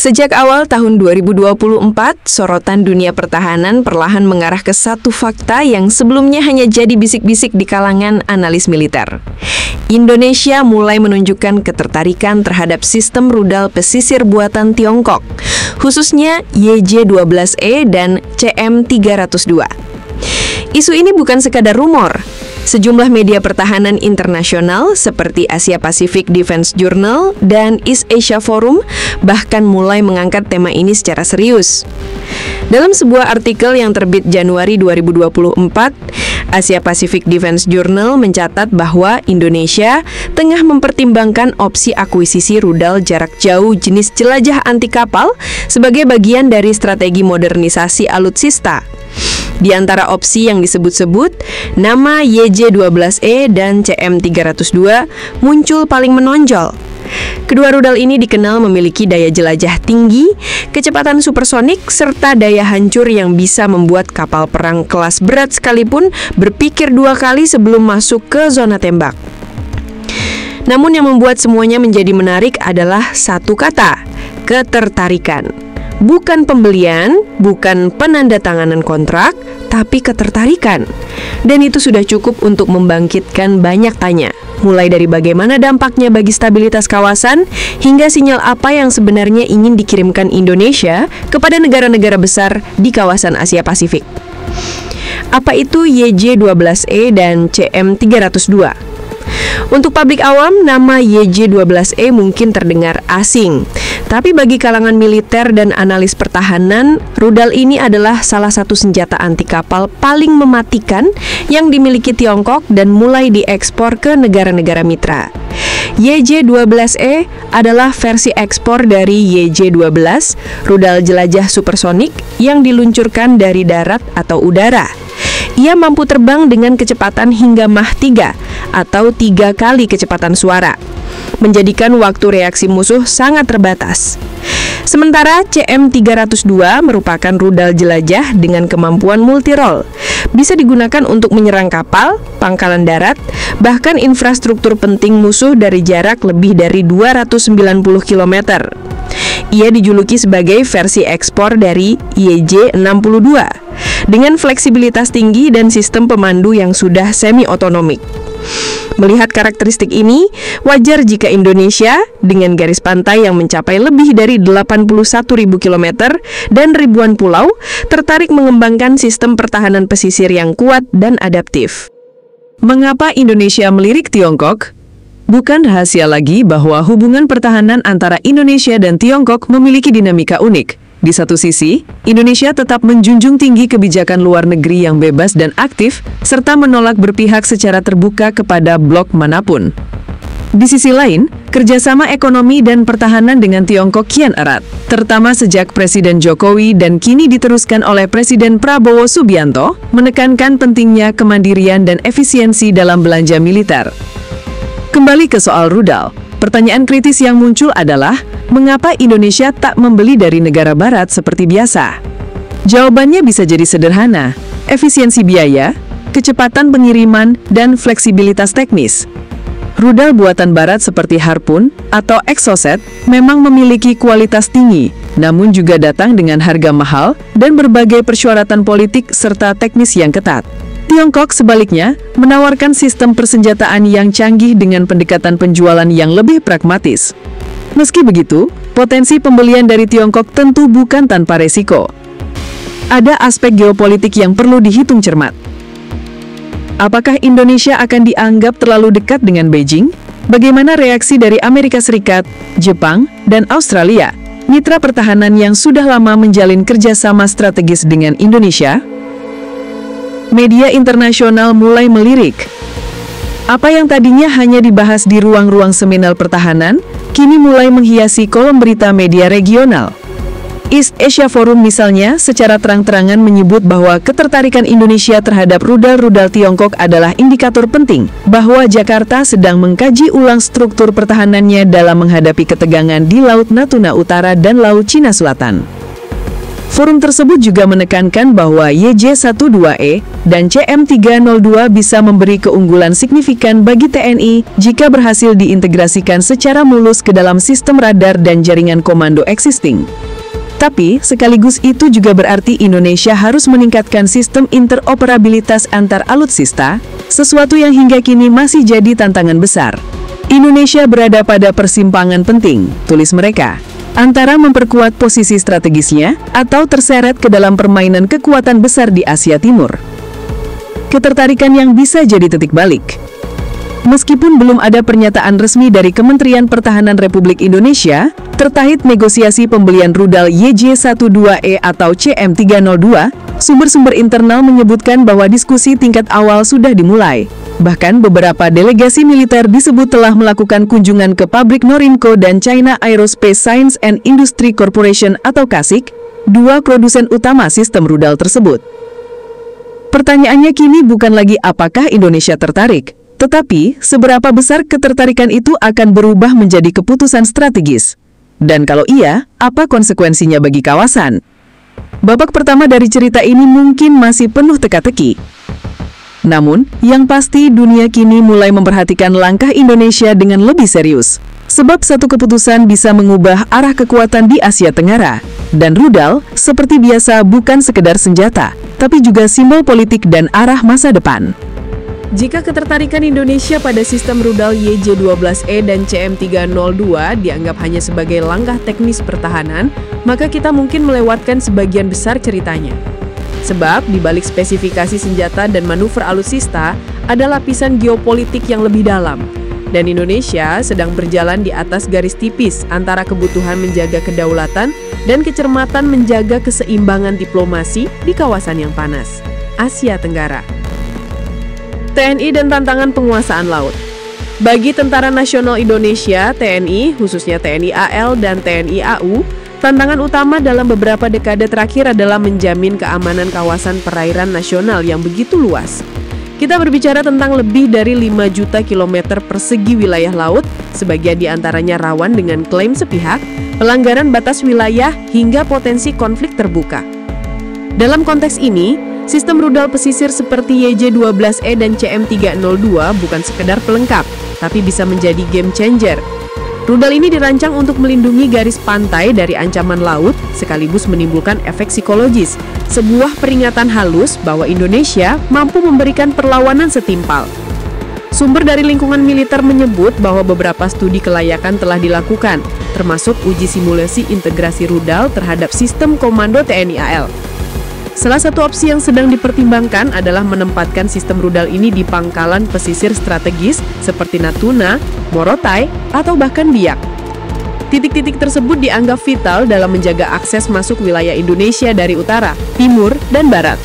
Sejak awal tahun 2024, sorotan dunia pertahanan perlahan mengarah ke satu fakta yang sebelumnya hanya jadi bisik-bisik di kalangan analis militer. Indonesia mulai menunjukkan ketertarikan terhadap sistem rudal pesisir buatan Tiongkok, khususnya YJ-12E dan CM-302. Isu ini bukan sekadar rumor. Sejumlah media pertahanan internasional seperti Asia Pacific Defense Journal dan East Asia Forum bahkan mulai mengangkat tema ini secara serius. Dalam sebuah artikel yang terbit Januari 2024, Asia Pacific Defense Journal mencatat bahwa Indonesia tengah mempertimbangkan opsi akuisisi rudal jarak jauh jenis jelajah anti kapal sebagai bagian dari strategi modernisasi alutsista. Di antara opsi yang disebut-sebut, nama YJ-12E dan CM-302 muncul paling menonjol. Kedua rudal ini dikenal memiliki daya jelajah tinggi, kecepatan supersonik, serta daya hancur yang bisa membuat kapal perang kelas berat sekalipun berpikir dua kali sebelum masuk ke zona tembak. Namun yang membuat semuanya menjadi menarik adalah satu kata, ketertarikan. Bukan pembelian, bukan penandatanganan kontrak, tapi ketertarikan. Dan itu sudah cukup untuk membangkitkan banyak tanya. Mulai dari bagaimana dampaknya bagi stabilitas kawasan, hingga sinyal apa yang sebenarnya ingin dikirimkan Indonesia kepada negara-negara besar di kawasan Asia Pasifik. Apa itu YJ-12E dan CM-302? Untuk publik awam, nama YJ-12E mungkin terdengar asing. Tapi bagi kalangan militer dan analis pertahanan, rudal ini adalah salah satu senjata anti kapal paling mematikan yang dimiliki Tiongkok dan mulai diekspor ke negara-negara mitra. YJ-12E adalah versi ekspor dari YJ-12, rudal jelajah supersonik yang diluncurkan dari darat atau udara. Ia mampu terbang dengan kecepatan hingga Mach 3 atau 3 kali kecepatan suara, menjadikan waktu reaksi musuh sangat terbatas. Sementara CM-302 merupakan rudal jelajah dengan kemampuan multirole. Bisa digunakan untuk menyerang kapal, pangkalan darat, bahkan infrastruktur penting musuh dari jarak lebih dari 290 km. Ia dijuluki sebagai versi ekspor dari YJ-62 dengan fleksibilitas tinggi dan sistem pemandu yang sudah semi-otonomik. Melihat karakteristik ini, wajar jika Indonesia dengan garis pantai yang mencapai lebih dari 81.000 km dan ribuan pulau tertarik mengembangkan sistem pertahanan pesisir yang kuat dan adaptif. Mengapa Indonesia melirik Tiongkok? Bukan rahasia lagi bahwa hubungan pertahanan antara Indonesia dan Tiongkok memiliki dinamika unik. Di satu sisi, Indonesia tetap menjunjung tinggi kebijakan luar negeri yang bebas dan aktif, serta menolak berpihak secara terbuka kepada blok manapun. Di sisi lain, kerjasama ekonomi dan pertahanan dengan Tiongkok kian erat, terutama sejak Presiden Jokowi dan kini diteruskan oleh Presiden Prabowo Subianto, menekankan pentingnya kemandirian dan efisiensi dalam belanja militer. Kembali ke soal rudal, pertanyaan kritis yang muncul adalah, mengapa Indonesia tak membeli dari negara barat seperti biasa? Jawabannya bisa jadi sederhana, efisiensi biaya, kecepatan pengiriman, dan fleksibilitas teknis. Rudal buatan barat seperti Harpoon atau Exocet memang memiliki kualitas tinggi, namun juga datang dengan harga mahal dan berbagai persyaratan politik serta teknis yang ketat. Tiongkok sebaliknya menawarkan sistem persenjataan yang canggih dengan pendekatan penjualan yang lebih pragmatis. Meski begitu, potensi pembelian dari Tiongkok tentu bukan tanpa resiko. Ada aspek geopolitik yang perlu dihitung cermat. Apakah Indonesia akan dianggap terlalu dekat dengan Beijing? Bagaimana reaksi dari Amerika Serikat, Jepang, dan Australia, mitra pertahanan yang sudah lama menjalin kerjasama strategis dengan Indonesia? Media internasional mulai melirik. Apa yang tadinya hanya dibahas di ruang-ruang seminar pertahanan, kini mulai menghiasi kolom berita media regional. East Asia Forum misalnya secara terang-terangan menyebut bahwa ketertarikan Indonesia terhadap rudal-rudal Tiongkok adalah indikator penting bahwa Jakarta sedang mengkaji ulang struktur pertahanannya dalam menghadapi ketegangan di Laut Natuna Utara dan Laut Cina Selatan. Forum tersebut juga menekankan bahwa YJ-12E dan CM-302 bisa memberi keunggulan signifikan bagi TNI jika berhasil diintegrasikan secara mulus ke dalam sistem radar dan jaringan komando existing. Tapi, sekaligus itu juga berarti Indonesia harus meningkatkan sistem interoperabilitas antar alutsista, sesuatu yang hingga kini masih jadi tantangan besar. Indonesia berada pada persimpangan penting, tulis mereka, antara memperkuat posisi strategisnya atau terseret ke dalam permainan kekuatan besar di Asia Timur. Ketertarikan yang bisa jadi titik balik. Meskipun belum ada pernyataan resmi dari Kementerian Pertahanan Republik Indonesia terkait negosiasi pembelian rudal YJ-12E atau CM-302, sumber-sumber internal menyebutkan bahwa diskusi tingkat awal sudah dimulai. Bahkan beberapa delegasi militer disebut telah melakukan kunjungan ke pabrik Norinco dan China Aerospace Science and Industry Corporation atau KASIK, dua produsen utama sistem rudal tersebut. Pertanyaannya kini bukan lagi apakah Indonesia tertarik, tetapi seberapa besar ketertarikan itu akan berubah menjadi keputusan strategis. Dan kalau iya, apa konsekuensinya bagi kawasan? Babak pertama dari cerita ini mungkin masih penuh teka-teki. Namun, yang pasti dunia kini mulai memperhatikan langkah Indonesia dengan lebih serius. Sebab satu keputusan bisa mengubah arah kekuatan di Asia Tenggara. Dan rudal, seperti biasa bukan sekedar senjata, tapi juga simbol politik dan arah masa depan. Jika ketertarikan Indonesia pada sistem rudal YJ-12E dan CM-302 dianggap hanya sebagai langkah teknis pertahanan, maka kita mungkin melewatkan sebagian besar ceritanya. Sebab di balik spesifikasi senjata dan manuver alutsista ada lapisan geopolitik yang lebih dalam. Dan Indonesia sedang berjalan di atas garis tipis antara kebutuhan menjaga kedaulatan dan kecermatan menjaga keseimbangan diplomasi di kawasan yang panas, Asia Tenggara. TNI dan tantangan penguasaan laut. Bagi Tentara Nasional Indonesia, TNI, khususnya TNI AL dan TNI AU, tantangan utama dalam beberapa dekade terakhir adalah menjamin keamanan kawasan perairan nasional yang begitu luas. Kita berbicara tentang lebih dari 5 juta kilometer persegi wilayah laut, sebagian diantaranya rawan dengan klaim sepihak, pelanggaran batas wilayah, hingga potensi konflik terbuka. Dalam konteks ini, sistem rudal pesisir seperti YJ-12E dan CM-302 bukan sekedar pelengkap, tapi bisa menjadi game changer. Rudal ini dirancang untuk melindungi garis pantai dari ancaman laut, sekaligus menimbulkan efek psikologis, sebuah peringatan halus bahwa Indonesia mampu memberikan perlawanan setimpal. Sumber dari lingkungan militer menyebut bahwa beberapa studi kelayakan telah dilakukan, termasuk uji simulasi integrasi rudal terhadap sistem komando TNI AL. Salah satu opsi yang sedang dipertimbangkan adalah menempatkan sistem rudal ini di pangkalan pesisir strategis seperti Natuna, Morotai, atau bahkan Biak. Titik-titik tersebut dianggap vital dalam menjaga akses masuk wilayah Indonesia dari utara, timur, dan barat.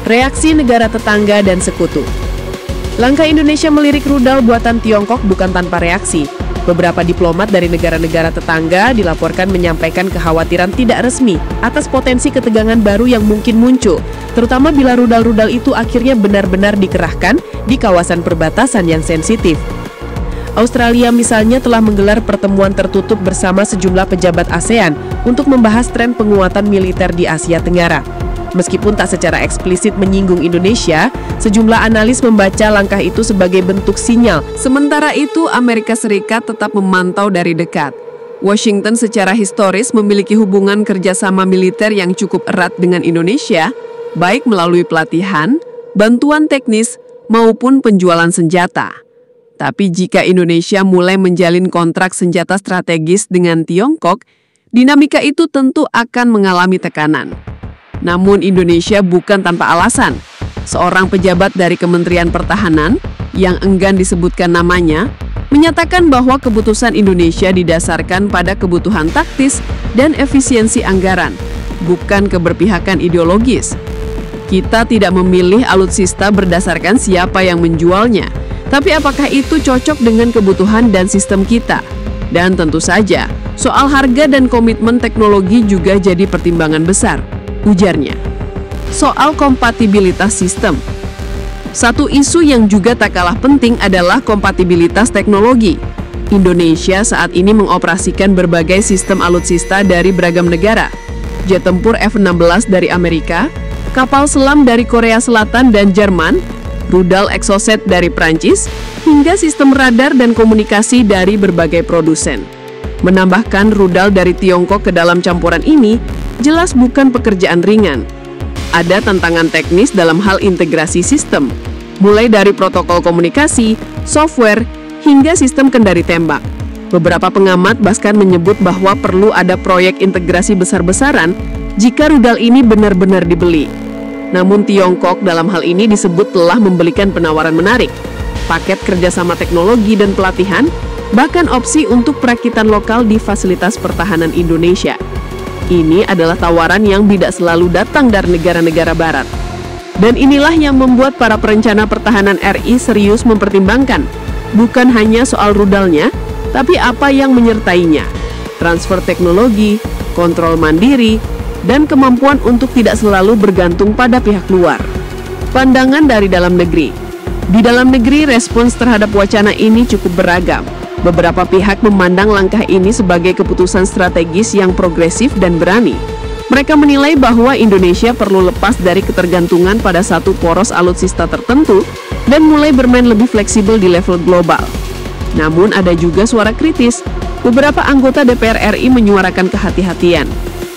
Reaksi negara tetangga dan sekutu. Langkah Indonesia melirik rudal buatan Tiongkok bukan tanpa reaksi. Beberapa diplomat dari negara-negara tetangga dilaporkan menyampaikan kekhawatiran tidak resmi atas potensi ketegangan baru yang mungkin muncul, terutama bila rudal-rudal itu akhirnya benar-benar dikerahkan di kawasan perbatasan yang sensitif. Australia misalnya telah menggelar pertemuan tertutup bersama sejumlah pejabat ASEAN untuk membahas tren penguatan militer di Asia Tenggara. Meskipun tak secara eksplisit menyinggung Indonesia, sejumlah analis membaca langkah itu sebagai bentuk sinyal. Sementara itu, Amerika Serikat tetap memantau dari dekat. Washington secara historis memiliki hubungan kerjasama militer yang cukup erat dengan Indonesia, baik melalui pelatihan, bantuan teknis, maupun penjualan senjata. Tapi jika Indonesia mulai menjalin kontrak senjata strategis dengan Tiongkok, dinamika itu tentu akan mengalami tekanan. Namun Indonesia bukan tanpa alasan. Seorang pejabat dari Kementerian Pertahanan, yang enggan disebutkan namanya, menyatakan bahwa keputusan Indonesia didasarkan pada kebutuhan taktis dan efisiensi anggaran, bukan keberpihakan ideologis. Kita tidak memilih alutsista berdasarkan siapa yang menjualnya, tapi apakah itu cocok dengan kebutuhan dan sistem kita? Dan tentu saja, soal harga dan komitmen teknologi juga jadi pertimbangan besar, ujarnya. Soal kompatibilitas sistem. Satu isu yang juga tak kalah penting adalah kompatibilitas teknologi. Indonesia saat ini mengoperasikan berbagai sistem alutsista dari beragam negara. jet tempur F-16 dari Amerika, kapal selam dari Korea Selatan dan Jerman, rudal Exocet dari Prancis, hingga sistem radar dan komunikasi dari berbagai produsen. Menambahkan rudal dari Tiongkok ke dalam campuran ini jelas bukan pekerjaan ringan. Ada tantangan teknis dalam hal integrasi sistem, mulai dari protokol komunikasi, software, hingga sistem kendali tembak. Beberapa pengamat bahkan menyebut bahwa perlu ada proyek integrasi besar-besaran jika rudal ini benar-benar dibeli. Namun Tiongkok dalam hal ini disebut telah memberikan penawaran menarik, paket kerjasama teknologi dan pelatihan, bahkan opsi untuk perakitan lokal di fasilitas pertahanan Indonesia. Ini adalah tawaran yang tidak selalu datang dari negara-negara barat. Dan inilah yang membuat para perencana pertahanan RI serius mempertimbangkan, bukan hanya soal rudalnya, tapi apa yang menyertainya, transfer teknologi, kontrol mandiri, dan kemampuan untuk tidak selalu bergantung pada pihak luar. Pandangan dari dalam negeri. Di dalam negeri, respons terhadap wacana ini cukup beragam. Beberapa pihak memandang langkah ini sebagai keputusan strategis yang progresif dan berani. Mereka menilai bahwa Indonesia perlu lepas dari ketergantungan pada satu poros alutsista tertentu dan mulai bermain lebih fleksibel di level global. Namun ada juga suara kritis. Beberapa anggota DPR RI menyuarakan kehati-hatian.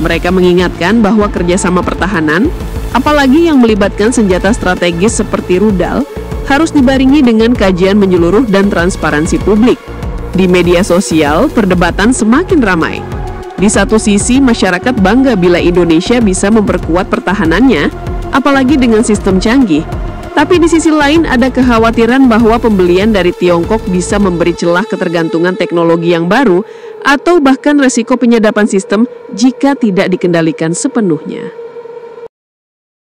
Mereka mengingatkan bahwa kerjasama pertahanan, apalagi yang melibatkan senjata strategis seperti rudal, harus dibarengi dengan kajian menyeluruh dan transparansi publik. Di media sosial, perdebatan semakin ramai. Di satu sisi, masyarakat bangga bila Indonesia bisa memperkuat pertahanannya, apalagi dengan sistem canggih. Tapi di sisi lain ada kekhawatiran bahwa pembelian dari Tiongkok bisa memberi celah ketergantungan teknologi yang baru atau bahkan resiko penyadapan sistem jika tidak dikendalikan sepenuhnya.